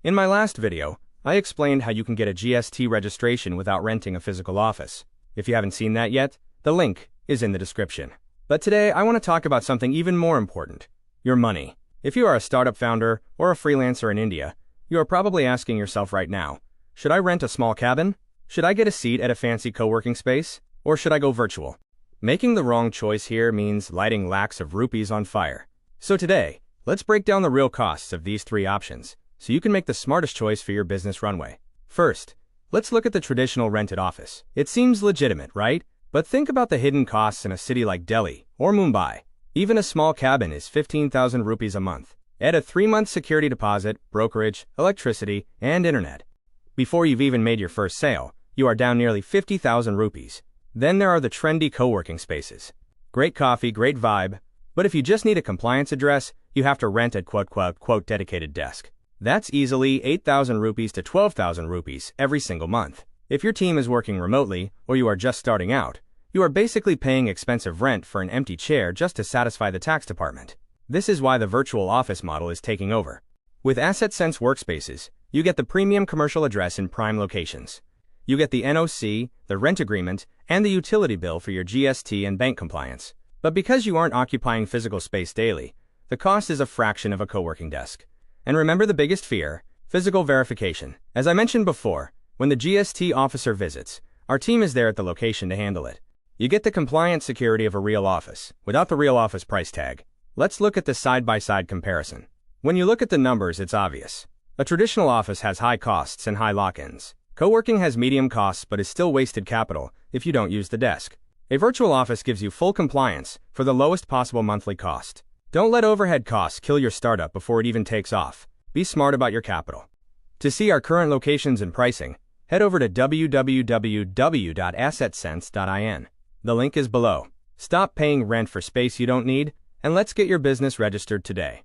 In my last video, I explained how you can get a GST registration without renting a physical office. If you haven't seen that yet, the link is in the description. But today, I want to talk about something even more important: your money. If you are a startup founder or a freelancer in India, you are probably asking yourself right now, should I rent a small cabin? Should I get a seat at a fancy co-working space? Or should I go virtual? Making the wrong choice here means lighting lakhs of rupees on fire. So today, let's break down the real costs of these three options, so you can make the smartest choice for your business runway. First, let's look at the traditional rented office. It seems legitimate, right? But think about the hidden costs in a city like Delhi or Mumbai. Even a small cabin is 15,000 rupees a month. Add a 3-month security deposit, brokerage, electricity, and internet. Before you've even made your first sale, you are down nearly 50,000 rupees. Then there are the trendy co-working spaces. Great coffee, great vibe, but if you just need a compliance address, you have to rent a quote dedicated desk. That's easily 8,000 rupees to 12,000 rupees every single month. If your team is working remotely or you are just starting out, you are basically paying expensive rent for an empty chair just to satisfy the tax department. This is why the virtual office model is taking over. With Asset Sense Workspaces, you get the premium commercial address in prime locations. You get the NOC, the rent agreement, and the utility bill for your GST and bank compliance. But because you aren't occupying physical space daily, the cost is a fraction of a co-working desk. And remember the biggest fear: physical verification. As I mentioned before, when the GST officer visits, our team is there at the location to handle it. You get the compliant security of a real office, without the real office price tag. Let's look at the side-by-side comparison. When you look at the numbers, it's obvious. A traditional office has high costs and high lock-ins. Co-working has medium costs but is still wasted capital if you don't use the desk. A virtual office gives you full compliance for the lowest possible monthly cost. Don't let overhead costs kill your startup before it even takes off. Be smart about your capital. To see our current locations and pricing, head over to www.assetsense.in. The link is below. Stop paying rent for space you don't need, and let's get your business registered today.